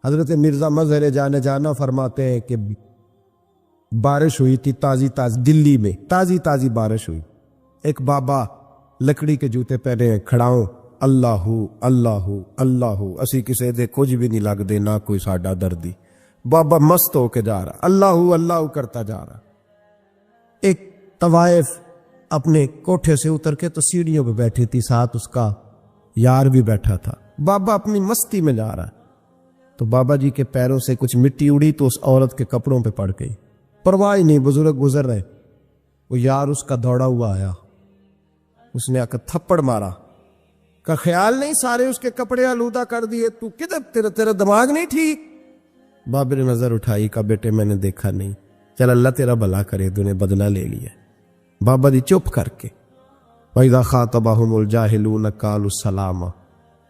حضرت مرزا مظہر جانے جانا فرماتے ہیں کہ بارش ہوئی تھی تازی دلی میں تازی بارش ہوئی. ایک بابا لکڑی کے جوتے پہنے ہیں کھڑاؤں اللہ اللہ اللہ اسی کسے دے کچھ بھی نہیں لگ دے نہ کوئی ساڈا دردی. بابا مست ہو کے جا رہا اللہ اللہ کرتا جا رہا. ایک طوائف اپنے کوٹھے سے اتر کے تو سیڑھیوں پہ بیٹھی تھی, ساتھ اس کا یار بھی بیٹھا تھا. بابا اپنی مستی میں جا رہا ہے تو بابا جی کے پیروں سے کچھ مٹی اڑی تو اس عورت کے کپڑوں پہ پڑ گئی. پرواہ نہیں, بزرگ گزر رہے. وہ یار اس کا دوڑا ہوا آیا, اس نے آ کر تھپڑ مارا. کا خیال نہیں سارے اس کے کپڑے آلودہ کر دیے, تو کدھر تیرا دماغ نہیں ٹھیک. بابا نے نظر اٹھائی, کہا بیٹے میں نے دیکھا نہیں, چل اللہ تیرا بھلا کرے, تو نے بدلہ لے لیا. بابا جی چپ کر کے وَإِذَا خَاطَبَهُمُ الْجَاهِلُونَ قَالُوا السَّلَامَ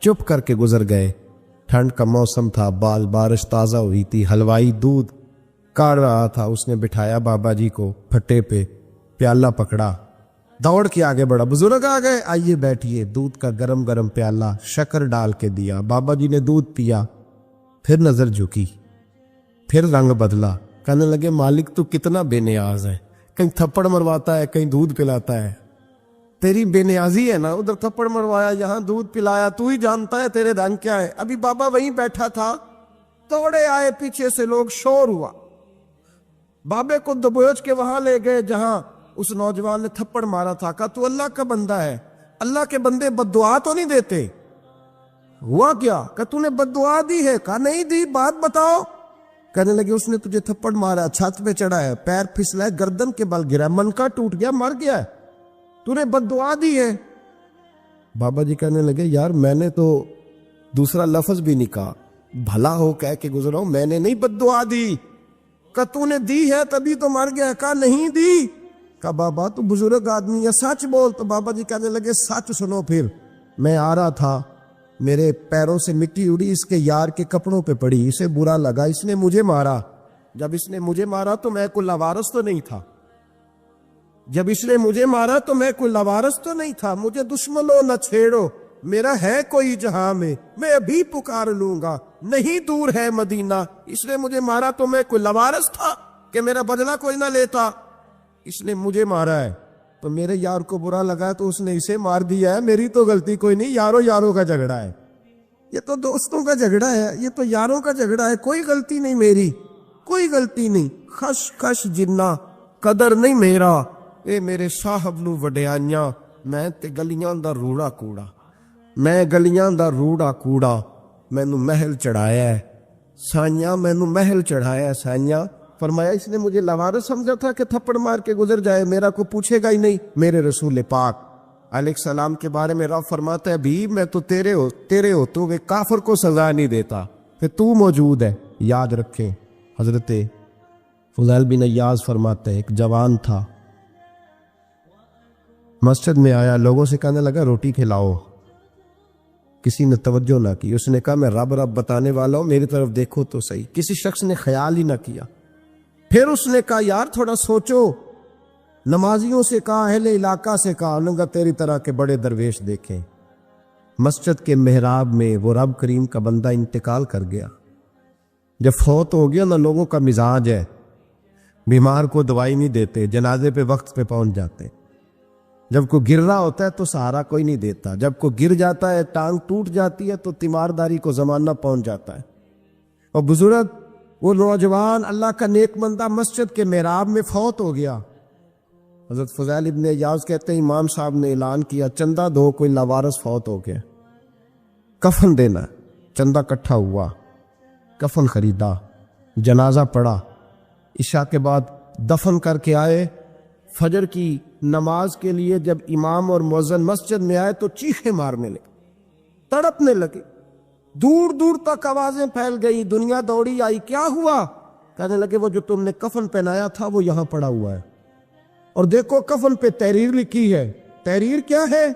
چپ کر کے گزر گئے. ٹھنڈ کا موسم تھا, بارش تازہ ہوئی تھی, حلوائی دودھ کاڑ رہا تھا. اس نے بٹھایا بابا جی کو پھٹے پہ, پیالہ پکڑا, دوڑ کے آگے بڑھا. بزرگ آ گئے, آئیے بیٹھیے. دودھ کا گرم پیالہ شکر ڈال کے دیا. بابا جی نے دودھ پیا, پھر نظر جھکی, پھر رنگ بدلا. کہنے لگے مالک تو کتنا بے نیاز ہے, کہیں تھپڑ مرواتا ہے کہیں دودھ پلاتا ہے. تیری بے نیازی ہے نا, ادھر تھپڑ مروایا یہاں دودھ پلایا, تو ہی جانتا ہے تیرے رنگ کیا ہے. ابھی بابا وہیں بیٹھا تھا, توڑے آئے پیچھے سے لوگ, شور ہوا. بابے کو دبوچ کے وہاں لے گئے جہاں اس نوجوان نے تھپڑ مارا تھا. کہا تو اللہ کا بندہ ہے, اللہ کے بندے بد دعا تو نہیں دیتے. ہوا کیا؟ کہ تو نے بد دعا دی ہے. کہا نہیں دی, بات بتاؤ. کہنے لگے اس نے تجھے تھپڑ مارا, چھت پہ چڑھا ہے, پیر پھسلا ہے, گردن کے بل گرا, من کا ٹوٹ گیا, مر گیا ہے, تو نے بد دعا دی ہے. بابا جی کہنے لگے یار میں نے تو دوسرا لفظ بھی نہیں کہا, بھلا ہو کہہ کے گزرا ہوں, میں نے نہیں بد دعا دی. کہ تو نے دی ہے تبھی تو مر گیا. کہا نہیں دی. کہا بابا تو بزرگ آدمی ہے, سچ بول. تو بابا جی کہنے لگے سچ سنو. پھر میں آ رہا تھا, میرے پیروں سے مٹی اڑی, اس کے یار کے کپڑوں پہ پڑی, اسے برا لگا, اس نے مجھے مارا. جب اس نے مجھے مارا تو میں کوئی لاوارث تو نہیں تھا. مجھے دشمنوں نہ چھیڑو, میرا ہے کوئی جہاں میں ابھی پکار لوں گا, نہیں دور ہے مدینہ. اس نے مجھے مارا تو میں کوئی لاوارث تھا کہ میرا بدلہ کوئی نہ لیتا. اس نے مجھے مارا ہے تو میرے یار کو برا لگا تو اس نے اسے مار دیا ہے, میری تو غلطی کوئی نہیں. یاروں کا جھگڑا ہے, یہ تو دوستوں کا جھگڑا ہے, یہ تو یاروں کا جھگڑا ہے, کوئی غلطی نہیں میری, کوئی غلطی نہیں. خش جنہ قدر نہیں میرا, اے میرے صاحب نو وڈیانیاں, میں تے گلیاں دا روڑا کوڑا, میں گلیاں دا روڑا کوڑا, مینوں محل چڑھایا ہے سائیاں, مینوں محل چڑھایا ہے سائیاں. فرمایا اس نے مجھے لوارث سمجھا تھا کہ تھپڑ مار کے گزر جائے, میرا کو پوچھے گا ہی نہیں. میرے رسول پاک علیہ السلام کے بارے میں رب فرماتا ہے بھی میں تو تیرے ہو تو وہ کافر کو سزا نہیں دیتا, پھر تو موجود ہے. یاد رکھیں حضرت فضیل بن ایاز فرماتے ہیں ایک جوان تھا, مسجد میں آیا, لوگوں سے کہنے لگا روٹی کھلاؤ. کسی نے توجہ نہ کی. اس نے کہا میں رب بتانے والا ہوں, میری طرف دیکھو تو صحیح. کسی شخص نے خیال ہی نہ کیا. پھر اس نے کہا یار تھوڑا سوچو. نمازیوں سے کہا, اہل علاقہ سے کہا, انہوں نے کہا تیری طرح کے بڑے درویش دیکھیں. مسجد کے محراب میں وہ رب کریم کا بندہ انتقال کر گیا. جب فوت ہو گیا نا, لوگوں کا مزاج ہے, بیمار کو دوائی نہیں دیتے, جنازے پہ وقت پہ پہنچ جاتے. جب کوئی گر رہا ہوتا ہے تو سہارا کوئی نہیں دیتا, جب کوئی گر جاتا ہے ٹانگ ٹوٹ جاتی ہے تو تیمارداری کو زمانہ پہنچ جاتا ہے. اور بزرگ وہ نوجوان اللہ کا نیک بندہ مسجد کے محراب میں فوت ہو گیا. حضرت فضیل ابن ایاز کہتے ہیں امام صاحب نے اعلان کیا چندہ دو, کوئی لاوارث فوت ہو گیا, کفن دینا. چندہ کٹھا ہوا, کفن خریدا, جنازہ پڑھا, عشاء کے بعد دفن کر کے آئے. فجر کی نماز کے لیے جب امام اور مؤذن مسجد میں آئے تو چیخیں مارنے لگے, تڑپنے لگے, دور دور تک آوازیں پھیل گئی. دنیا دوڑی آئی, کیا ہوا؟ کہنے لگے وہ جو تم نے کفن پہنایا تھا وہ یہاں پڑا ہوا ہے, اور دیکھو کفن پہ تحریر لکھی ہے. تحریر کیا ہے؟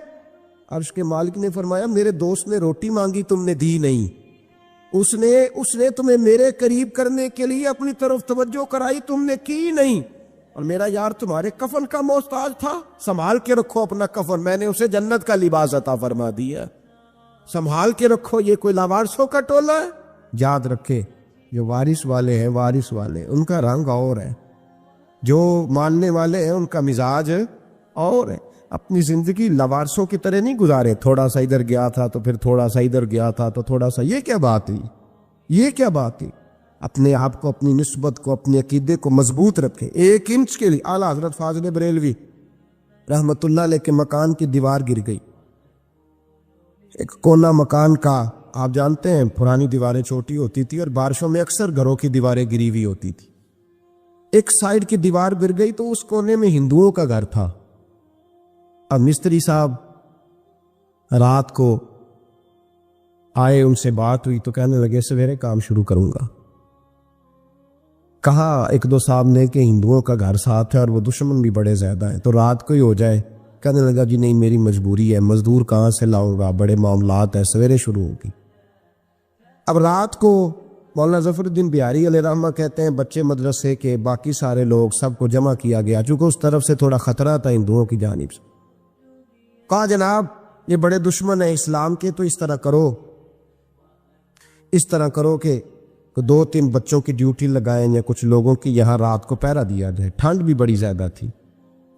عرش کے مالک نے فرمایا میرے دوست نے روٹی مانگی, تم نے دی نہیں. اس نے تمہیں میرے قریب کرنے کے لیے اپنی طرف توجہ کرائی, تم نے کی نہیں. اور میرا یار تمہارے کفن کا محتاج تھا, سنبھال کے رکھو اپنا کفن, میں نے اسے جنت کا لباس عطا فرما دیا, سنبھال کے رکھو. یہ کوئی لاوارثوں کا ٹولہ ہے؟ یاد رکھے جو وارث والے ہیں، وارث والے ان کا رنگ اور ہے، جو ماننے والے ہیں ان کا مزاج اور ہے۔ اپنی زندگی لوارثوں کی طرح نہیں گزارے، تھوڑا سا ادھر گیا تھا تو پھر تھوڑا سا ادھر گیا تھا تو تھوڑا سا، یہ کیا بات ہوئی، یہ کیا بات ہے؟ اپنے آپ کو، اپنی نسبت کو، اپنے عقیدے کو مضبوط رکھے۔ 1 انچ کے لیے اعلیٰ حضرت فاضل بریلوی رحمت اللہ علیہ کے مکان کی دیوار گر گئی، ایک کونا مکان کا، آپ جانتے ہیں پرانی دیواریں چھوٹی ہوتی تھی اور بارشوں میں اکثر گھروں کی دیواریں گری ہوئی ہوتی تھی، ایک سائیڈ کی دیوار گر گئی تو اس کونے میں ہندوؤں کا گھر تھا۔ اب مستری صاحب رات کو آئے، ان سے بات ہوئی تو کہنے لگے سویرے کام شروع کروں گا۔ کہا 1-2 صاحب نے کہ ہندوؤں کا گھر ساتھ ہے اور وہ دشمن بھی بڑے زیادہ ہیں، تو رات کو ہی ہو جائے۔ کہنے لگا جی نہیں، میری مجبوری ہے، مزدور کہاں سے لاؤں گا، بڑے معاملات ہیں، سویرے شروع ہوگی۔ اب رات کو مولانا ظفر الدین بہاری علیہ رحمہ کہتے ہیں بچے مدرسے کے، باقی سارے لوگ، سب کو جمع کیا گیا، چونکہ اس طرف سے تھوڑا خطرہ تھا ہندوؤں کی جانب سے۔ کہا جناب یہ بڑے دشمن ہیں اسلام کے، تو اس طرح کرو کہ 2-3 بچوں کی ڈیوٹی لگائیں یا کچھ لوگوں کی یہاں رات کو پہرا دیا جائے، ٹھنڈ بھی بڑی زیادہ تھی،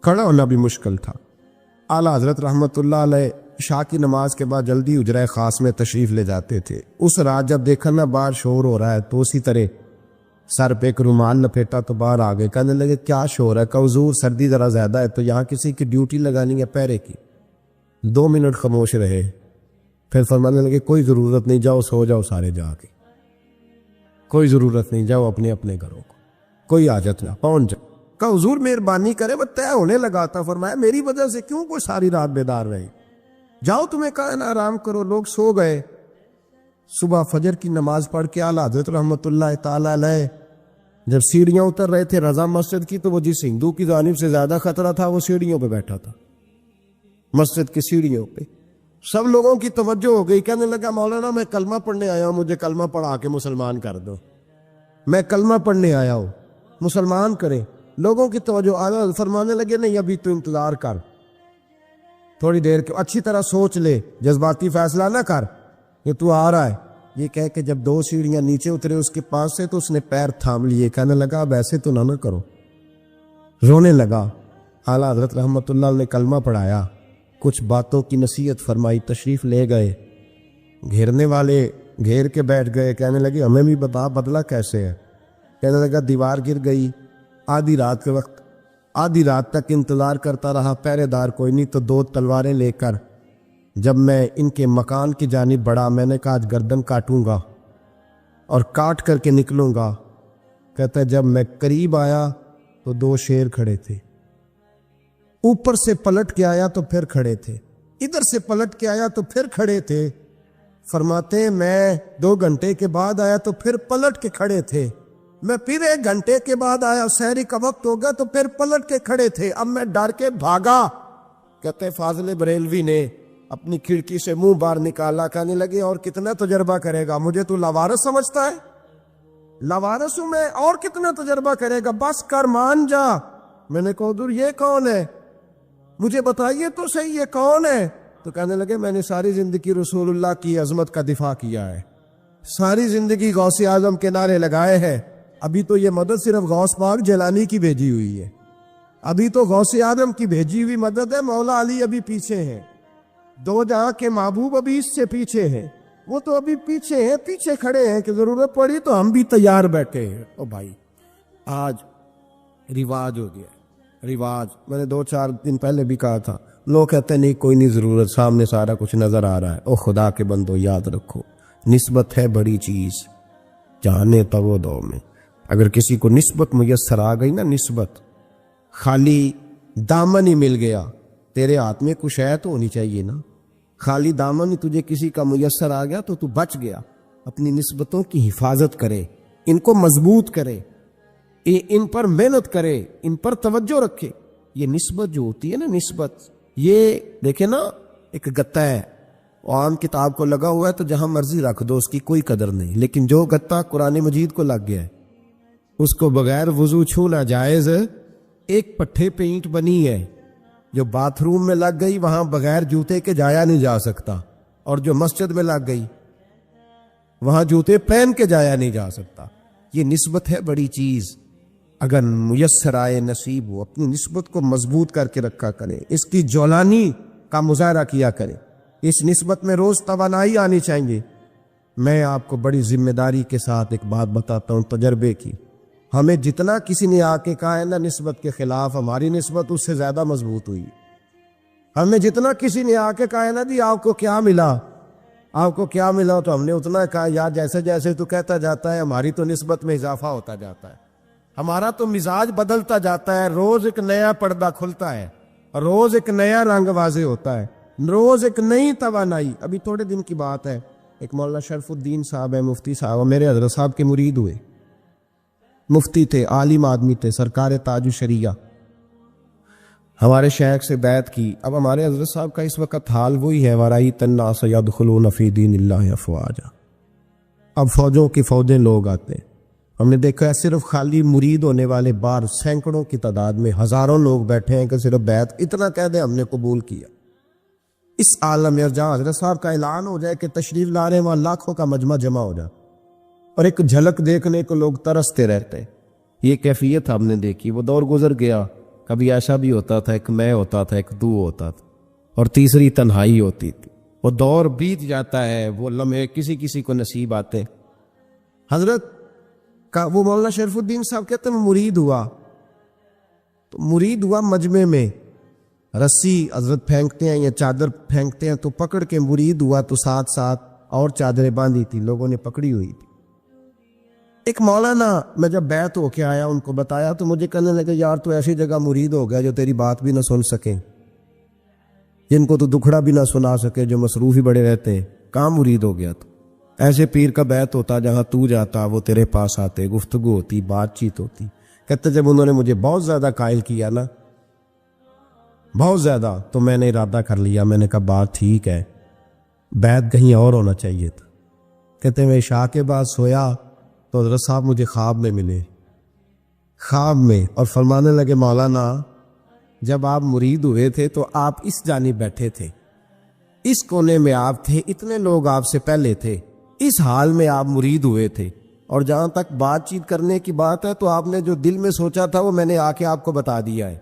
کھڑا ہونا بھی مشکل تھا۔ اعلیٰ حضرت رحمت اللہ علیہ عشاء کی نماز کے بعد جلدی حجرہ خاص میں تشریف لے جاتے تھے۔ اس رات جب دیکھا نا باہر شور ہو رہا ہے تو اسی طرح سر پہ ایک رومال لپیٹا تو باہر آ گئے، کہنے لگے کیا شور ہے؟ کہ حضور سردی ذرا زیادہ ہے تو یہاں کسی کی ڈیوٹی لگانی ہے پہرے کی۔ 2 منٹ خاموش رہے، پھر فرمانے لگے کوئی ضرورت نہیں، جاؤ سو جاؤ سارے جا کے، کوئی ضرورت نہیں، جاؤ اپنے اپنے گھروں کو، کوئی حاجت نہ، پہنچ جاؤ۔ کہا حضور مہربانی کرے، وہ طے ہونے لگا تھا۔ فرمایا میری وجہ سے کیوں کوئی ساری رات بیدار رہے، جاؤ تمہیں کہا نا آرام کرو۔ لوگ سو گئے۔ صبح فجر کی نماز پڑھ کے اعلیٰ حضرت رحمت اللہ تعالی علیہ جب سیڑھیاں اتر رہے تھے رضا مسجد کی، تو وہ جس ہندو کی جانب سے زیادہ خطرہ تھا وہ سیڑھیوں پہ بیٹھا تھا، مسجد کی سیڑھیوں پہ۔ سب لوگوں کی توجہ ہو گئی، کہنے لگا مولانا میں کلمہ پڑھنے آیا ہوں، مجھے کلمہ پڑھا کے مسلمان کر دو، میں کلمہ پڑھنے آیا ہوں، مسلمان کرے۔ لوگوں کی توجہ، اعلیٰ فرمانے لگے نہیں ابھی تو انتظار کر، تھوڑی دیر کے، اچھی طرح سوچ لے، جذباتی فیصلہ نہ کر کہ تو آ رہا ہے۔ یہ کہہ کے جب 2 سیڑھیاں نیچے اترے اس کے پاس سے تو اس نے پیر تھام لیے، کہنے لگا اب ایسے تو نہ کرو، رونے لگا۔ اعلیٰ حضرت رحمت اللہ نے کلمہ پڑھایا، کچھ باتوں کی نصیحت فرمائی، تشریف لے گئے۔ گھیرنے والے گھیر کے بیٹھ گئے، کہنے لگے ہمیں بھی بتا بدلہ کیسے ہے؟ کہنے لگا دیوار گر گئی، آدھی رات کے وقت، آدھی رات تک انتظار کرتا رہا، پہرے دار کوئی نہیں، تو 2 تلواریں لے کر جب میں ان کے مکان کی جانب بڑھا، میں نے کہا آج گردن کاٹوں گا اور کاٹ کر کے نکلوں گا۔ کہتا ہے جب میں قریب آیا تو 2 شیر کھڑے تھے، اوپر سے پلٹ کے آیا تو پھر کھڑے تھے، ادھر سے پلٹ کے آیا تو پھر کھڑے تھے۔ فرماتے ہیں میں 2 گھنٹے کے بعد آیا تو پھر پلٹ کے کھڑے تھے، میں پھر 1 گھنٹے کے بعد آیا، سحری کا وقت ہو گیا تو پھر پلٹ کے کھڑے تھے، اب میں ڈر کے بھاگا۔ کہتے ہیں فاضل بریلوی نے اپنی کھڑکی سے منہ باہر نکالا، کہنے لگے اور کتنا تجربہ کرے گا، مجھے تو لاوارث سمجھتا ہے؟ لاوارث ہوں میں، اور کتنا تجربہ کرے گا، بس کر مان جا۔ میں نے کہا حضور یہ کون ہے، مجھے بتائیے تو صحیح یہ کون ہے؟ تو کہنے لگے میں نے ساری زندگی رسول اللہ کی عظمت کا دفاع کیا ہے، ساری زندگی غوث اعظم کے نعرے لگائے ہیں، ابھی تو یہ مدد صرف غوث پاک جیلانی کی بھیجی ہوئی ہے، ابھی تو غوث اعظم کی بھیجی ہوئی مدد ہے، مولا علی ابھی پیچھے ہیں، 2 جہاں کے محبوب ابھی اس سے پیچھے ہیں، وہ تو ابھی پیچھے ہیں، پیچھے کھڑے ہیں کہ ضرورت پڑی تو ہم بھی تیار بیٹھے ہیں۔ او بھائی آج رواج ہو گیا، رواج، میں نے 2-4 دن پہلے بھی کہا تھا، لوگ کہتے ہیں نہیں کوئی نہیں ضرورت، سامنے سارا کچھ نظر آ رہا ہے۔ او خدا کے بندو یاد رکھو، نسبت ہے بڑی چیز، جانے تو دو میں، اگر کسی کو نسبت میسر آ گئی نا، نسبت، خالی دامن ہی مل گیا، تیرے ہاتھ میں کچھ ہے تو ہونی چاہیے نا، خالی دامن ہی تجھے کسی کا میسر آ گیا تو بچ گیا۔ اپنی نسبتوں کی حفاظت کرے، ان کو مضبوط کرے، ان پر محنت کرے، ان پر توجہ رکھے۔ یہ نسبت جو ہوتی ہے نا، نسبت، یہ دیکھیں نا ایک گتا ہے، عام کتاب کو لگا ہوا ہے تو جہاں مرضی رکھ دو، اس کی کوئی قدر نہیں، لیکن جو گتا قرآن مجید کو لگ گیا ہے اس کو بغیر وضو چھونا جائز۔ ایک پٹھے پہ اینٹ بنی ہے، جو باتھ روم میں لگ گئی وہاں بغیر جوتے کے جایا نہیں جا سکتا، اور جو مسجد میں لگ گئی وہاں جوتے پہن کے جایا نہیں جا سکتا. یہ نسبت ہے بڑی چیز. اگر میسر آئے نصیب ہو اپنی نسبت کو مضبوط کر کے رکھا کریں, اس کی جولانی کا مظاہرہ کیا کریں. اس نسبت میں روز توانائی آنی چاہیے. میں آپ کو بڑی ذمہ داری کے ساتھ ایک بات بتاتا ہوں تجربے کی. ہمیں جتنا کسی نے آ کے کہا ہے نا نسبت کے خلاف, ہماری نسبت اس سے زیادہ مضبوط ہوئی. ہمیں جتنا کسی نے آ کے کہا ہے نا جی آپ کو کیا ملا, آپ کو کیا ملا, تو ہم نے اتنا کہا یار جیسے جیسے تو کہتا جاتا ہے ہماری تو نسبت میں اضافہ ہوتا جاتا ہے, ہمارا تو مزاج بدلتا جاتا ہے. روز ایک نیا پردہ کھلتا ہے, روز ایک نیا رنگ واضح ہوتا ہے, روز ایک نئی توانائی. ابھی تھوڑے دن کی بات ہے, ایک مولانا شرف الدین صاحب ہے, مفتی صاحب, میرے حضرت صاحب کے مرید ہوئے. مفتی تھے, عالم آدمی تھے, سرکار تاج الشریعہ. ہمارے شیخ سے بیعت کی. اب ہمارے حضرت صاحب کا اس وقت حال وہی ہے, وَرَأَيْتَ النَّاسَ يَدْخُلُونَ فِي دِينِ اللَّهِ أَفْوَاجًا. اب فوجوں کی فوجیں لوگ آتے ہیں. ہم نے دیکھا ہے صرف خالی مرید ہونے والے بار سینکڑوں کی تعداد میں ہزاروں لوگ بیٹھے ہیں کہ صرف بیعت اتنا کہہ دیں ہم نے قبول کیا. اس عالم میں جہاں حضرت صاحب کا اعلان ہو جائے کہ تشریف لا رہے ہیں وہاں لاکھوں کا مجمع جمع ہو جائے اور ایک جھلک دیکھنے کو لوگ ترستے رہتے ہیں. یہ کیفیت ہم نے دیکھی. وہ دور گزر گیا. کبھی ایسا بھی ہوتا تھا, ایک میں ہوتا تھا, ایک تو ہوتا تھا, اور تیسری تنہائی ہوتی تھی. وہ دور بیت جاتا ہے, وہ لمحے کسی کسی کو نصیب آتے. حضرت کا وہ مولانا شرف الدین صاحب کہتے ہیں مرید ہوا, تو مرید ہوا مجمع میں رسی حضرت پھینکتے ہیں یا چادر پھینکتے ہیں تو پکڑ کے مرید ہوا, تو ساتھ ساتھ اور چادریں باندھی تھی, لوگوں نے پکڑی ہوئی تھی. ایک مولانا, میں جب بیعت ہو کے آیا ان کو بتایا تو مجھے کہنے لگے یار تو ایسی جگہ مرید ہو گیا جو تیری بات بھی نہ سن سکیں, جن کو تو دکھڑا بھی نہ سنا سکے, جو مصروف ہی بڑے رہتے ہیں. کہاں مرید ہو گیا تو ایسے پیر کا بیعت ہوتا جہاں تو جاتا وہ تیرے پاس آتے, گفتگو ہوتی, بات چیت ہوتی. کہتے جب انہوں نے مجھے بہت زیادہ قائل کیا نا, بہت زیادہ, تو میں نے ارادہ کر لیا. میں نے کہا بات ٹھیک ہے, بیعت کہیں اور ہونا چاہیے تھا. کہتے میں عشاء کے بعد سویا تو حضرت صاحب مجھے خواب میں ملے, خواب میں, اور فرمانے لگے مولانا جب آپ مرید ہوئے تھے تو آپ اس جانب بیٹھے تھے, اس کونے میں آپ تھے, اتنے لوگ آپ سے پہلے تھے, اس حال میں آپ مرید ہوئے تھے, اور جہاں تک بات چیت کرنے کی بات ہے تو آپ نے جو دل میں سوچا تھا وہ میں نے آ کے آپ کو بتا دیا ہے.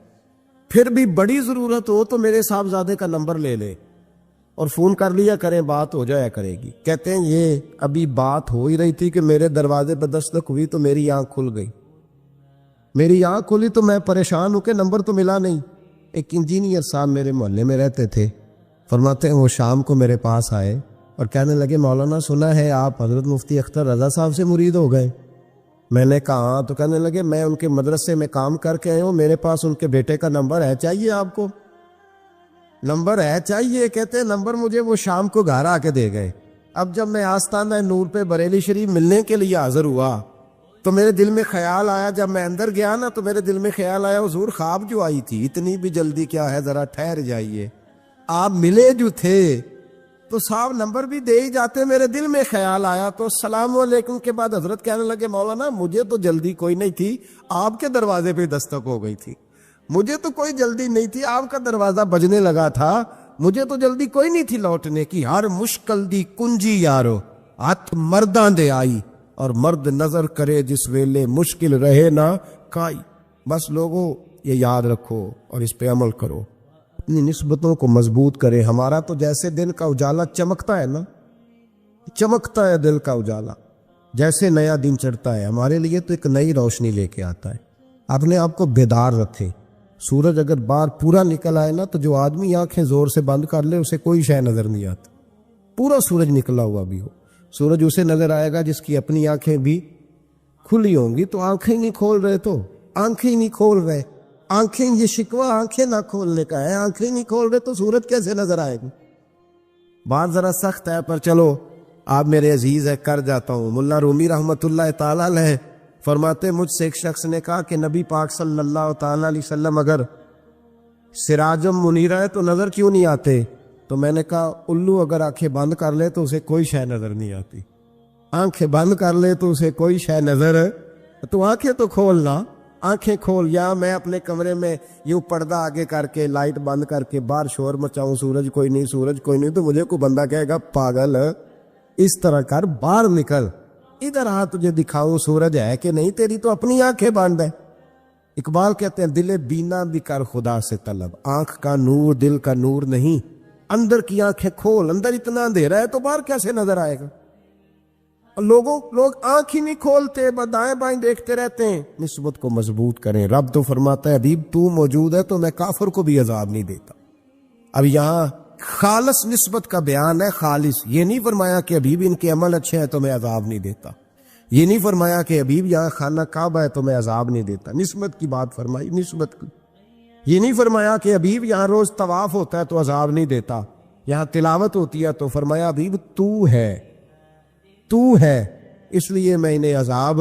پھر بھی بڑی ضرورت ہو تو میرے صاحبزادے کا نمبر لے لے اور فون کر لیا کریں, بات ہو جایا کرے گی. کہتے ہیں یہ ابھی بات ہو ہی رہی تھی کہ میرے دروازے پہ دستک ہوئی تو میری آنکھ کھل گئی. میری آنکھ کھلی تو میں پریشان ہوں کہ نمبر تو ملا نہیں. ایک انجینئر صاحب میرے محلے میں رہتے تھے, فرماتے ہیں وہ شام کو میرے پاس آئے اور کہنے لگے مولانا سنا ہے آپ حضرت مفتی اختر رضا صاحب سے مرید ہو گئے. میں نے کہا ہاں. تو کہنے لگے میں ان کے مدرسے میں کام کر کے آئے ہوں, میرے پاس ان کے بیٹے کا نمبر ہے, چاہیے آپ کو؟ نمبر ہے چاہیے. کہتے نمبر مجھے وہ شام کو گھر آ کے دے گئے. اب جب میں آستانہ نور پہ بریلی شریف ملنے کے لیے حاضر ہوا تو میرے دل میں خیال آیا, جب میں اندر گیا نا تو میرے دل میں خیال آیا حضور خواب جو آئی تھی اتنی بھی جلدی کیا ہے, ذرا ٹھہر جائیے. آپ ملے جو تھے تو صاحب نمبر بھی دے ہی جاتے. میرے دل میں خیال آیا تو السلام علیکم کے بعد حضرت کہنے لگے مولانا مجھے تو جلدی کوئی نہیں تھی, آپ کے دروازے پہ دستک ہو گئی تھی. مجھے تو کوئی جلدی نہیں تھی, آپ کا دروازہ بجنے لگا تھا, مجھے تو جلدی کوئی نہیں تھی لوٹنے کی. ہر مشکل دی کنجی یارو ہاتھ مرداں دے آئی, اور مرد نظر کرے جس ویلے مشکل رہے نہ کائی. بس لوگوں یہ یاد رکھو اور اس پہ عمل کرو, اپنی نسبتوں کو مضبوط کرے. ہمارا تو جیسے دل کا اجالا چمکتا ہے نا, چمکتا ہے دل کا اجالا, جیسے نیا دن چڑھتا ہے ہمارے لیے تو ایک نئی روشنی لے کے آتا ہے. اپنے آپ کو بیدار رکھے. سورج اگر باہر پورا نکل آئے نا تو جو آدمی آنکھیں زور سے بند کر لے اسے کوئی شے نظر نہیں آتی. پورا سورج نکلا ہوا بھی ہو, سورج اسے نظر آئے گا جس کی اپنی آنکھیں بھی کھلی ہوں گی. تو آنکھیں نہیں کھول رہے, تو آنکھیں نہیں کھول رہے, آنکھیں, یہ شکوہ آنکھیں نہ کھولنے کا ہے. آنکھیں نہیں کھول رہے تو سورج کیسے نظر آئے گی؟ بات ذرا سخت ہے پر چلو آپ میرے عزیز ہے کر جاتا ہوں. ملا رومی رحمت اللہ تعالی علیہ فرماتے مجھ سے ایک شخص نے کہا کہ نبی پاک صلی اللہ تعالی علیہ وسلم اگر سراجم منیرہ ہے تو نظر کیوں نہیں آتے؟ تو میں نے کہا الو اگر آنکھیں بند کر لے تو اسے کوئی شے نظر نہیں آتی. آنکھیں بند کر لے تو اسے کوئی شے نظر, تو آنکھیں تو کھولنا, آنکھیں کھول. یا میں اپنے کمرے میں یوں پردہ آگے کر کے لائٹ بند کر کے باہر شور مچاؤں, سورج کوئی نہیں, سورج کوئی نہیں, تو مجھے کوئی بندہ کہے گا پاگل اس طرح کر باہر نکل، ادھر آ تجھے دکھاؤں سورج ہے کہ نہیں، تیری تو اپنی آنکھیں بند ہے۔ اقبال کہتے ہیں دل بینا بھی کر خدا سے طلب، آنکھ کا نور دل کا نور نہیں، اندر کی آنکھیں کھول، اندر اتنا اندھیرا ہے تو باہر کیسے نظر آئے گا؟ لوگ آنکھ ہی نہیں کھولتے، بس دائیں بائیں دیکھتے رہتے ہیں۔ نسبت کو مضبوط کریں، رب تو فرماتا ہے حبیب تو موجود ہے تو میں کافر کو بھی عذاب نہیں دیتا۔ اب یہاں خالص نسبت کا بیان ہے، خالص، یہ نہیں فرمایا کہ حبیب ان کے عمل اچھے ہیں تو میں عذاب نہیں دیتا، یہ نہیں فرمایا کہ حبیب یہاں خانہ کعبہ ہے تو میں عذاب نہیں دیتا، نسبت کی بات فرمائی، نسبت کی۔ یہ نہیں فرمایا کہ حبیب یہاں روز طواف ہوتا ہے تو عذاب نہیں دیتا، یہاں تلاوت ہوتی ہے تو فرمایا حبیب تو ہے اس لیے میں انہیں عذاب۔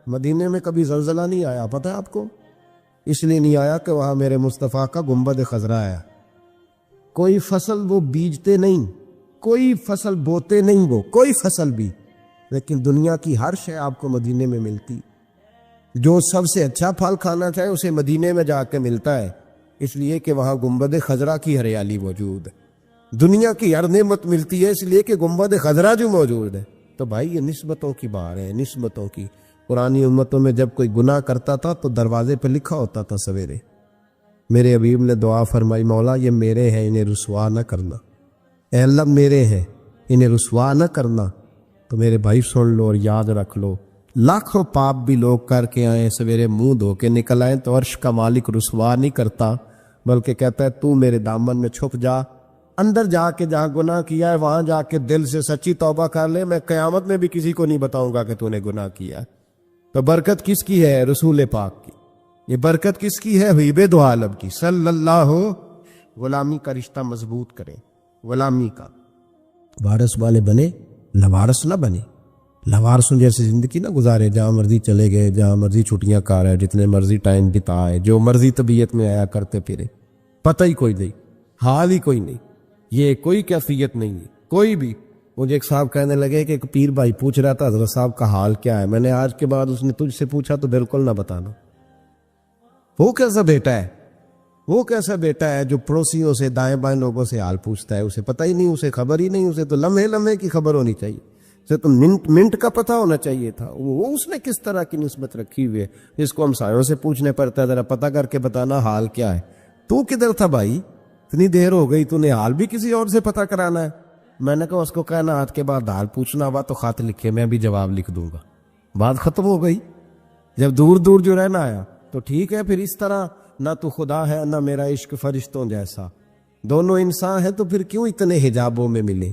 مدینے میں کبھی زلزلہ نہیں آیا، پتہ ہے آپ کو؟ اس لیے نہیں آیا کہ وہاں میرے مصطفیٰ کا گنبد خضرا ہے۔ کوئی فصل وہ بیجتے نہیں، کوئی فصل بوتے نہیں، وہ کوئی فصل بھی، لیکن دنیا کی ہر شے آپ کو مدینے میں ملتی۔ جو سب سے اچھا پھل کھانا چاہے اسے مدینے میں جا کے ملتا ہے، اس لیے کہ وہاں گنبد خضرا کی ہریالی موجود ہے۔ دنیا کی ہر نعمت ملتی ہے اس لیے کہ گنبد خضرا جو موجود ہے۔ تو بھائی یہ نسبتوں کی بات ہے، نسبتوں کی۔ پرانی امتوں میں جب کوئی گناہ کرتا تھا تو دروازے پہ لکھا ہوتا تھا سویرے، میرے حبیب نے دعا فرمائی مولا یہ میرے ہیں انہیں رسوا نہ کرنا، اے اللہ میرے ہیں انہیں رسوا نہ کرنا۔ تو میرے بھائی سن لو اور یاد رکھ لو، لاکھوں پاپ بھی لوگ کر کے آئیں، سویرے منہ دھو کے نکل آئیں تو عرش کا مالک رسوا نہیں کرتا، بلکہ کہتا ہے تو میرے دامن میں چھپ جا، اندر جا کے جہاں گناہ کیا ہے وہاں جا کے دل سے سچی توبہ کر لے، میں قیامت میں بھی کسی کو نہیں بتاؤں گا کہ تو نے گناہ کیا۔ تو برکت کس کی ہے؟ رسول پاک کی۔ یہ برکت کس کی ہے؟ حبیب دو عالم کی صلی اللہ۔ غلامی کا رشتہ مضبوط کریں، غلامی کا، وارث والے بنے، لوارث نہ بنے۔ لوارثوں جیسی زندگی نہ گزارے، جہاں مرضی چلے گئے، جہاں مرضی چھٹیاں کار ہے، جتنے مرضی ٹائم بتائے، جو مرضی طبیعت میں آیا کرتے پھرے، پتہ ہی کوئی نہیں، حال ہی کوئی نہیں، یہ کوئی کیفیت نہیں ہے کوئی بھی۔ مجھے ایک صاحب کہنے لگے کہ ایک پیر بھائی پوچھ رہا تھا حضرت صاحب کا حال کیا ہے، میں نے آج کے بعد اس نے تجھ سے پوچھا تو بالکل نہ بتانا۔ وہ کیسا بیٹا ہے، وہ کیسا بیٹا ہے جو پڑوسیوں سے دائیں بائیں لوگوں سے حال پوچھتا ہے، اسے پتہ ہی نہیں، اسے خبر ہی نہیں، اسے تو لمحے لمحے کی خبر ہونی چاہیے، اسے تو منٹ منٹ کا پتہ ہونا چاہیے تھا۔ وہ اس نے کس طرح کی نسبت رکھی ہوئی ہے جس کو ہم سایوں سے پوچھنے پڑتا ہے، ذرا پتہ کر کے بتانا حال کیا ہے۔ تو کدھر تھا بھائی، اتنی دیر ہو گئی، تو نے حال بھی کسی اور سے پتہ کرانا ہے؟ میں نے کہا اس کو کہنا آج کے بعد حال پوچھنا ہوا تو خط لکھے، میں بھی جواب لکھ دوں گا، بات ختم ہو گئی۔ جب دور دور جو رہنا آیا تو ٹھیک ہے، پھر اس طرح نہ تو خدا ہے نہ میرا عشق فرشتوں جیسا، دونوں انسان ہیں تو پھر کیوں اتنے حجابوں میں ملے؟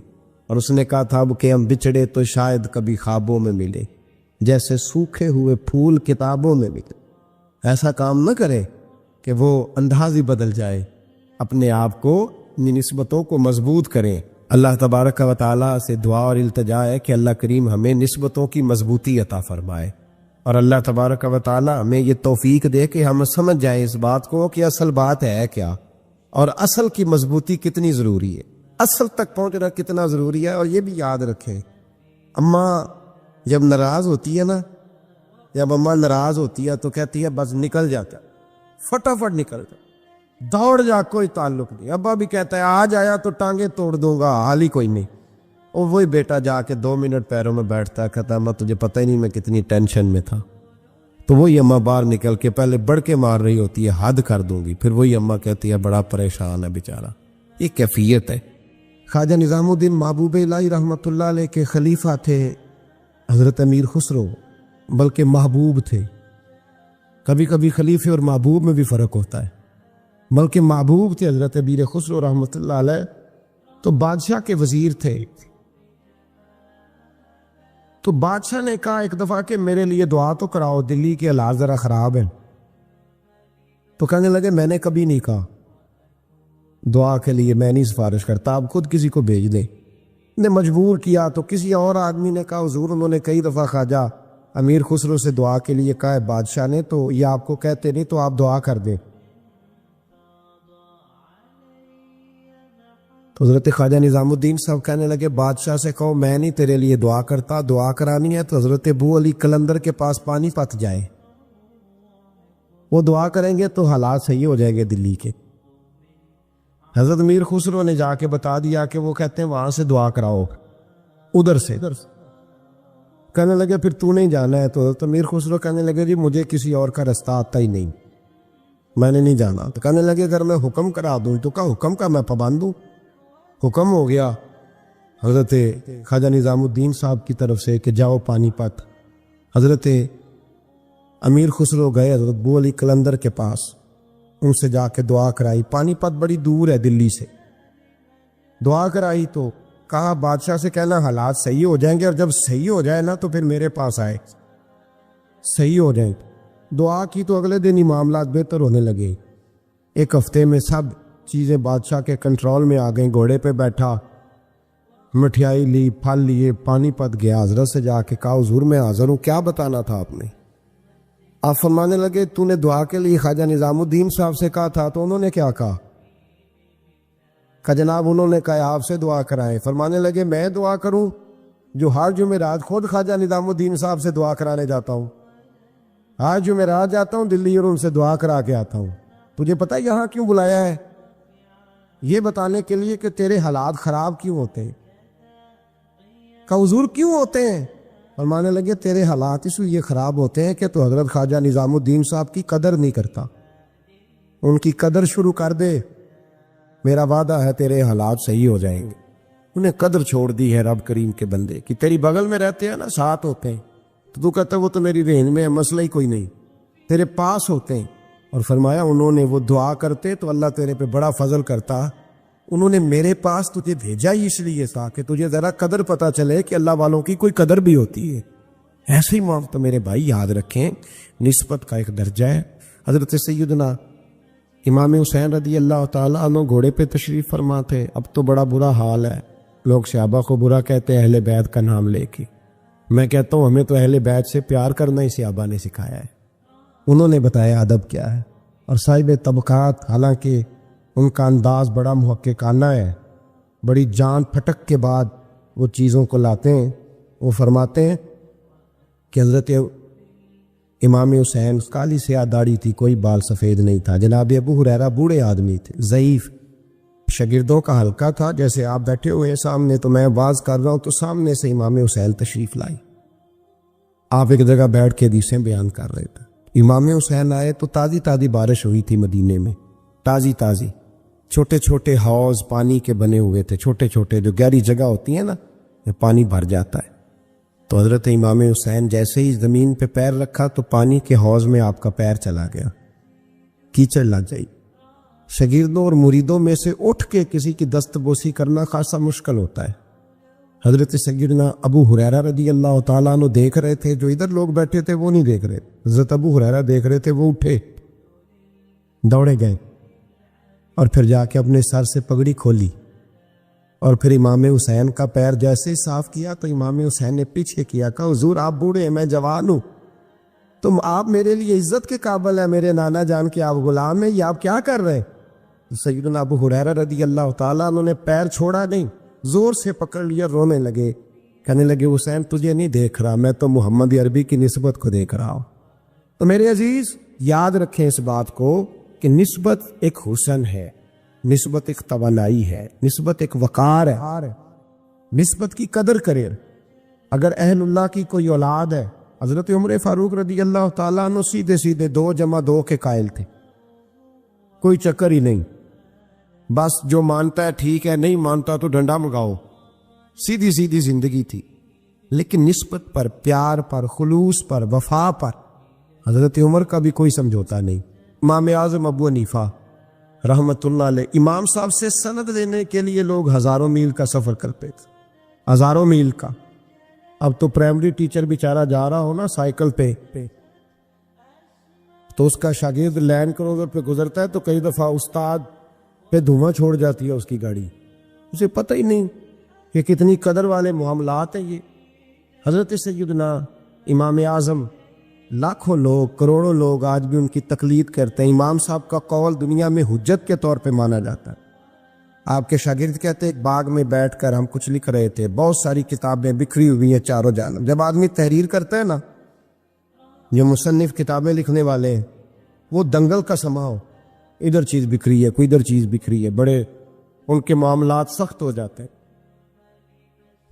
اور اس نے کہا تھا اب کہ ہم بچھڑے تو شاید کبھی خوابوں میں ملے، جیسے سوکھے ہوئے پھول کتابوں میں ملے۔ ایسا کام نہ کرے کہ وہ انداز ہی بدل جائے، اپنے آپ کو نسبتوں کو مضبوط کریں۔ اللہ تبارک و تعالیٰ سے دعا اور التجا ہے کہ اللہ کریم ہمیں نسبتوں کی مضبوطی عطا فرمائے، اور اللہ تبارک و تعالیٰ ہمیں یہ توفیق دے کہ ہم سمجھ جائیں اس بات کو کہ اصل بات ہے کیا، اور اصل کی مضبوطی کتنی ضروری ہے، اصل تک پہنچنا کتنا ضروری ہے۔ اور یہ بھی یاد رکھیں، اماں جب ناراض ہوتی ہے نا، جب اماں ناراض ہوتی ہے تو کہتی ہے بس نکل جاتا، فٹافٹ نکل جا، دوڑ جا، کوئی تعلق نہیں۔ ابا بھی کہتا ہے آج آیا تو ٹانگیں توڑ دوں گا، حال ہی کوئی نہیں۔ اور وہی بیٹا جا کے 2 منٹ پیروں میں بیٹھتا ہے، کہتا ہے اماں تجھے پتہ ہی نہیں میں کتنی ٹینشن میں تھا۔ تو وہی اماں باہر نکل کے پہلے بڑھ کے مار رہی ہوتی ہے حد کر دوں گی، پھر وہی اماں کہتی ہے بڑا پریشان ہے بیچارہ۔ یہ کیفیت ہے۔ خواجہ نظام الدین محبوب الہی رحمۃ اللہ علیہ کے خلیفہ تھے حضرت امیر خسرو، بلکہ محبوب تھے۔ کبھی کبھی خلیفے اور محبوب میں بھی فرق ہوتا ہے، بلکہ محبوب تھے حضرت امیر خسرو رحمۃ اللہ علیہ، تو بادشاہ کے وزیر تھے۔ تو بادشاہ نے کہا ایک دفعہ کہ میرے لیے دعا تو کراؤ، دلی کے حالات ذرا خراب ہیں۔ تو کہنے لگے میں نے کبھی نہیں کہا دعا کے لیے، میں نہیں سفارش کرتا، آپ خود کسی کو بھیج دیں۔ نے مجبور کیا تو کسی اور آدمی نے کہا حضور انہوں نے کئی دفعہ خواجہ امیر خسرو سے دعا کے لیے کہا ہے بادشاہ نے، تو یہ آپ کو کہتے نہیں تو آپ دعا کر دیں۔ تو حضرت خواجہ نظام الدین صاحب کہنے لگے بادشاہ سے کہو میں نہیں تیرے لیے دعا کرتا، دعا کرانی ہے تو حضرت ابو علی قلندر کے پاس پانی پت جائے، وہ دعا کریں گے تو حالات صحیح ہو جائیں گے دلی کے۔ حضرت امیر خسرو نے جا کے بتا دیا کہ وہ کہتے ہیں وہاں سے دعا کراؤ۔ ادھر سے کہنے لگے پھر تو نہیں جانا ہے تو امیر خسرو کہنے لگے جی مجھے کسی اور کا رستہ آتا ہی نہیں، میں نے نہیں جانا۔ تو کہنے لگے اگر میں حکم کرا دوں تو کہا حکم کا میں پابند ہوں۔ حکم ہو گیا حضرت خواجہ نظام الدین صاحب کی طرف سے کہ جاؤ پانی پت۔ حضرت امیر خسرو گئے حضرت بو علی قلندر کے پاس، ان سے جا کے دعا کرائی۔ پانی پت بڑی دور ہے دلی سے، دعا کرائی تو کہا بادشاہ سے کہنا حالات صحیح ہو جائیں گے، اور جب صحیح ہو جائے نا تو پھر میرے پاس آئے، صحیح ہو جائیں۔ دعا کی تو اگلے دن ہی معاملات بہتر ہونے لگے۔ ایک ہفتے میں سب چیزیں بادشاہ کے کنٹرول میں آ گئیں۔ گھوڑے پہ بیٹھا، مٹھائی لی، پھل لیے، پانی پت گیا، حضرت سے جا کے کہا حضور میں حاضر ہوں، کیا بتانا تھا آپ نے؟ آپ فرمانے لگے تو نے دعا کے لیے خواجہ نظام الدین صاحب سے کہا تھا، تو انہوں نے کیا کہا؟ کہ جناب انہوں نے کہا آپ سے دعا کرائیں۔ فرمانے لگے میں دعا کروں جو ہر جمعرات خود خواجہ نظام الدین صاحب سے دعا کرانے جاتا ہوں، ہر جمعرات جاتا ہوں دلی اور ان سے دعا کرا کے آتا ہوں۔ تجھے پتہ یہاں کیوں بلایا ہے؟ یہ بتانے کے لیے کہ تیرے حالات خراب کیوں ہوتے ہیں۔ کہ حضور کیوں ہوتے ہیں؟ فرمانے لگے تیرے حالات اس لیے خراب ہوتے ہیں کہ تو حضرت خواجہ نظام الدین صاحب کی قدر نہیں کرتا، ان کی قدر شروع کر دے، میرا وعدہ ہے تیرے حالات صحیح ہو جائیں گے۔ انہیں قدر چھوڑ دی ہے رب کریم کے بندے کہ تیری بغل میں رہتے ہیں نا، ساتھ ہوتے ہیں، تو کہتا ہے وہ تو میری رہن میں ہے، مسئلہ ہی کوئی نہیں، تیرے پاس ہوتے ہیں۔ اور فرمایا انہوں نے وہ دعا کرتے تو اللہ تیرے پہ بڑا فضل کرتا، انہوں نے میرے پاس تجھے بھیجا ہی اس لیے تھا کہ تجھے ذرا قدر پتہ چلے کہ اللہ والوں کی کوئی قدر بھی ہوتی ہے۔ ایسے ہی تو میرے بھائی یاد رکھیں، نسبت کا ایک درجہ ہے۔ حضرت سیدنا امام حسین رضی اللہ تعالیٰ عنہ گھوڑے پہ تشریف فرما تھے۔ اب تو بڑا برا حال ہے، لوگ صحابہ کو برا کہتے ہیں اہل بیت کا نام لے کے۔ میں کہتا ہوں ہمیں تو اہل بیت سے پیار کرنا ہی صحابہ نے سکھایا ہے، انہوں نے بتایا ادب کیا ہے۔ اور صاحب طبقات حالانکہ ان کا انداز بڑا محققانہ ہے، بڑی جان پھٹک کے بعد وہ چیزوں کو لاتے ہیں۔ وہ فرماتے ہیں کہ حضرت امام حسین کالی سیاہ داڑھی تھی، کوئی بال سفید نہیں تھا۔ جناب ابو ہریرہ بوڑھے آدمی تھے، ضعیف، شاگردوں کا حلقہ تھا، جیسے آپ بیٹھے ہوئے ہیں سامنے تو میں باز کر رہا ہوں تو سامنے سے امام حسین تشریف لائی، آپ ایک جگہ بیٹھ کے حدیثیں بیان کر رہے تھے۔ امام حسین آئے تو تازی تازی بارش ہوئی تھی مدینے میں، تازی تازی، چھوٹے چھوٹے حوض پانی کے بنے ہوئے تھے، چھوٹے چھوٹے جو گہری جگہ ہوتی ہیں نا، پانی بھر جاتا ہے۔ تو حضرت امام حسین جیسے ہی زمین پہ پیر رکھا تو پانی کے حوض میں آپ کا پیر چلا گیا، کیچڑ لگ گئی۔ شاگردوں اور مریدوں میں سے اٹھ کے کسی کی دست بوسی کرنا خاصا مشکل ہوتا ہے۔ حضرت سیدنا ابو ہریرہ رضی اللہ تعالیٰ عنہ دیکھ رہے تھے، جو ادھر لوگ بیٹھے تھے وہ نہیں دیکھ رہے، حضرت ابو ہریرہ دیکھ رہے تھے، وہ اٹھے، دوڑے گئے اور پھر جا کے اپنے سر سے پگڑی کھولی، اور پھر امام حسین کا پیر جیسے ہی صاف کیا تو امام حسین نے پیچھے کیا، کہا حضور آپ بوڑھے ہیں، میں جوان ہوں، تم آپ میرے لیے عزت کے قابل ہیں، میرے نانا جان کے آپ غلام ہیں، یہ آپ کیا کر رہے ہیں؟ تو سیدنا ابو ہریرہ رضی اللہ تعالیٰ انہوں نے پیر چھوڑا نہیں، زور سے پکڑ لیا، رونے لگے، کہنے لگے حسین تجھے نہیں دیکھ رہا، میں تو محمد عربی کی نسبت کو دیکھ رہا ہوں۔ تو میرے عزیز یاد رکھیں اس بات کو کہ نسبت ایک حسن ہے، نسبت ایک توانائی ہے، نسبت ایک وقار ہے، نسبت کی قدر کرے۔ اگر اہل اللہ کی کوئی اولاد ہے، حضرت عمر فاروق رضی اللہ تعالیٰ عنہ سیدھے سیدھے 2 + 2 کے قائل تھے، کوئی چکر ہی نہیں، بس جو مانتا ہے ٹھیک ہے، نہیں مانتا تو ڈنڈا منگاؤ، سیدھی سیدھی زندگی تھی۔ لیکن نسبت پر، پیار پر، خلوص پر، وفا پر حضرت عمر کا بھی کوئی سمجھوتا نہیں۔ امام اعظم ابو حنیفہ رحمت اللہ علیہ، امام صاحب سے سند لینے کے لیے لوگ ہزاروں میل کا سفر کرتے تھے، ہزاروں میل کا۔ اب تو پرائمری ٹیچر بیچارہ جا رہا ہو نا سائیکل پہ تو اس کا شاگرد لینڈ کروزر پہ گزرتا ہے تو کئی دفعہ استاد پہ دھواں چھوڑ جاتی ہے اس کی گاڑی، اسے پتہ ہی نہیں کہ کتنی قدر والے معاملات ہیں یہ۔ حضرت سیدنا امام اعظم، لاکھوں لوگ، کروڑوں لوگ آج بھی ان کی تقلید کرتے ہیں، امام صاحب کا قول دنیا میں حجت کے طور پہ مانا جاتا ہے۔ آپ کے شاگرد کہتے ہیں ایک باغ میں بیٹھ کر ہم کچھ لکھ رہے تھے، بہت ساری کتابیں بکھری ہوئی ہیں چاروں جانب۔ جب آدمی تحریر کرتا ہے نا، جو مصنف کتابیں لکھنے والے ہیں، وہ دنگل کا سما ہو، ادھر چیز بکھری ہے، کوئی ادھر چیز بکھری ہے، بڑے ان کے معاملات سخت ہو جاتے ہیں۔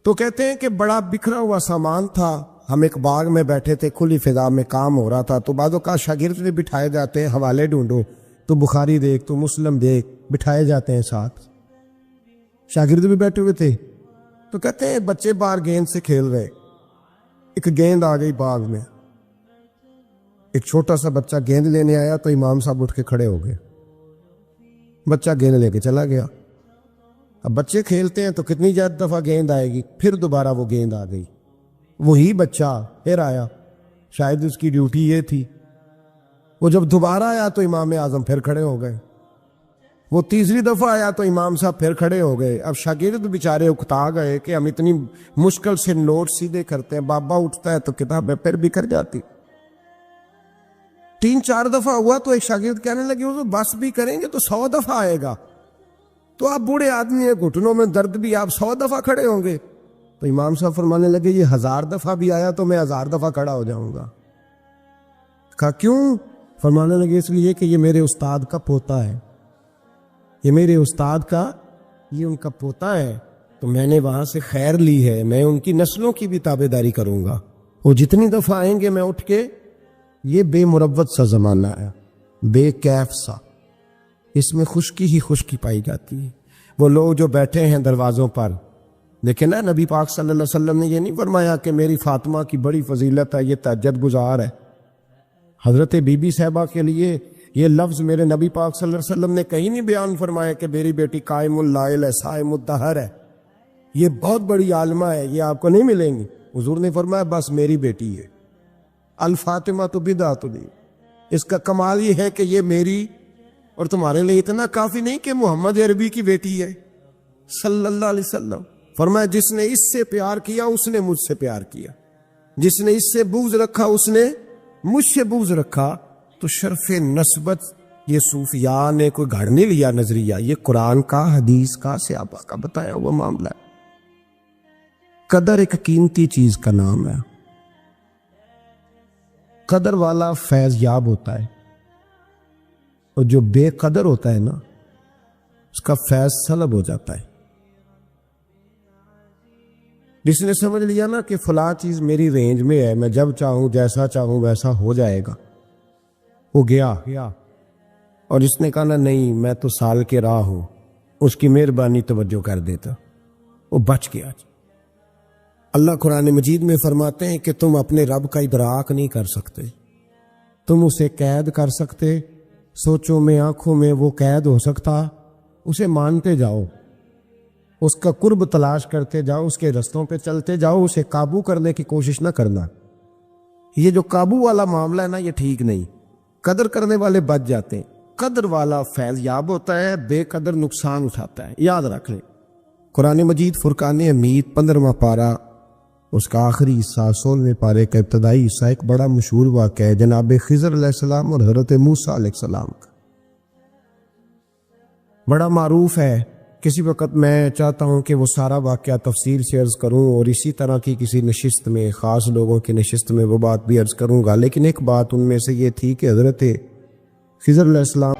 تو کہتے ہیں کہ بڑا بکھرا ہوا سامان تھا، ہم ایک باغ میں بیٹھے تھے، کھلی فضا میں کام ہو رہا تھا، تو بعض اوقات شاگرد بھی بٹھائے جاتے ہیں، حوالے ڈھونڈو تو بخاری دیکھ تو مسلم دیکھ، بٹھائے جاتے ہیں ساتھ، شاگرد بھی بیٹھے ہوئے تھے۔ تو کہتے ہیں بچے باہر گیند سے کھیل رہے، ایک گیند آ گئی باغ میں، ایک چھوٹا سا بچہ گیند لینے آیا تو امام صاحب اٹھ کے کھڑے ہو گئے، بچہ گیند لے کے چلا گیا۔ اب بچے کھیلتے ہیں تو کتنی زیادہ دفعہ گیند آئے گی، پھر دوبارہ وہ گیند آ گئی، وہی بچہ پھر آیا، شاید اس کی ڈیوٹی یہ تھی، وہ جب دوبارہ آیا تو امام اعظم پھر کھڑے ہو گئے، وہ تیسری دفعہ آیا تو امام صاحب پھر کھڑے ہو گئے۔ اب شاگرد بیچارے اکتا گئے کہ ہم اتنی مشکل سے نوٹ سیدھے کرتے ہیں، بابا اٹھتا ہے تو کتابیں پھر بکھر جاتی۔ 3-4 دفعہ ہوا تو ایک شاگرد کہنے لگے وہ بس بھی کریں گے تو 100 دفعہ آئے گا، تو آپ بوڑھے آدمی ہیں، گھٹنوں میں درد بھی، آپ 100 دفعہ کھڑے ہوں گے؟ تو امام صاحب فرمانے لگے یہ 1000 دفعہ بھی آیا تو میں 1000 دفعہ کھڑا ہو جاؤں گا۔ کہا کیوں؟ فرمانے لگے اس لیے کہ یہ میرے استاد کا پوتا ہے، یہ میرے استاد کا، یہ ان کا پوتا ہے، تو میں نے وہاں سے خیر لی ہے، میں ان کی نسلوں کی بھی تابعداری کروں گا، وہ جتنی دفعہ آئیں گے میں اٹھ کے، یہ بے مروت سا زمانہ ہے، بے کیف سا، اس میں خشکی ہی خشکی پائی جاتی ہے۔ وہ لوگ جو بیٹھے ہیں دروازوں پر، لیکن نا نبی پاک صلی اللہ علیہ وسلم نے یہ نہیں فرمایا کہ میری فاطمہ کی بڑی فضیلت ہے، یہ تہجد گزار ہے۔ حضرت بی بی صاحبہ کے لیے یہ لفظ میرے نبی پاک صلی اللہ علیہ وسلم نے کہیں نہیں بیان فرمایا کہ میری بیٹی قائم اللائل ہے، صائم الدہر ہے، یہ بہت بڑی عالمہ ہے، یہ آپ کو نہیں ملیں گی۔ حضور نے فرمایا بس میری بیٹی ہے، الفاطمہ تو بدعت لی، اس کا کمال یہ ہے کہ یہ میری اور تمہارے لیے اتنا کافی نہیں کہ محمد عربی کی بیٹی ہے صلی اللہ علیہ وسلم۔ فرمایا جس نے اس سے پیار کیا اس نے مجھ سے پیار کیا، جس نے اس سے بغض رکھا اس نے مجھ سے بغض رکھا۔ تو شرف نسبت یہ صوفیاء نے کوئی گھڑ نہیں لیا نظریہ، یہ قرآن کا، حدیث کا، صحابہ کا بتایا ہوا معاملہ ہے۔ قدر ایک قیمتی چیز کا نام ہے، قدر والا فیض یاب ہوتا ہے، اور جو بے قدر ہوتا ہے نا اس کا فیض سلب ہو جاتا ہے۔ جس نے سمجھ لیا نا کہ فلاں چیز میری رینج میں ہے، میں جب چاہوں جیسا چاہوں ویسا ہو جائے گا، وہ گیا، اور جس نے کہا نا نہیں میں تو سال کے راہ ہوں، اس کی مہربانی توجہ کر دیتا، وہ بچ گیا۔ اللہ قرآن مجید میں فرماتے ہیں کہ تم اپنے رب کا ادراک نہیں کر سکتے، تم اسے قید کر سکتے، سوچوں میں آنکھوں میں وہ قید ہو سکتا، اسے مانتے جاؤ، اس کا قرب تلاش کرتے جاؤ، اس کے رستوں پہ چلتے جاؤ، اسے قابو کرنے کی کوشش نہ کرنا۔ یہ جو قابو والا معاملہ ہے نا یہ ٹھیک نہیں، قدر کرنے والے بچ جاتے ہیں، قدر والا فیض یاب ہوتا ہے، بے قدر نقصان اٹھاتا ہے، یاد رکھ لیں۔ قرآن مجید فرقان حمید 15واں پارہ، اس کا آخری حصہ 16ویں پارے کا ابتدائی حصہ، ایک بڑا مشہور واقعہ ہے جناب خضر علیہ السلام اور حضرت موسیٰ علیہ السلام کا، بڑا معروف ہے۔ کسی وقت میں چاہتا ہوں کہ وہ سارا واقعہ تفصیل سے عرض کروں، اور اسی طرح کی کسی نشست میں، خاص لوگوں کی نشست میں وہ بات بھی عرض کروں گا، لیکن ایک بات ان میں سے یہ تھی کہ حضرت خضر علیہ السلام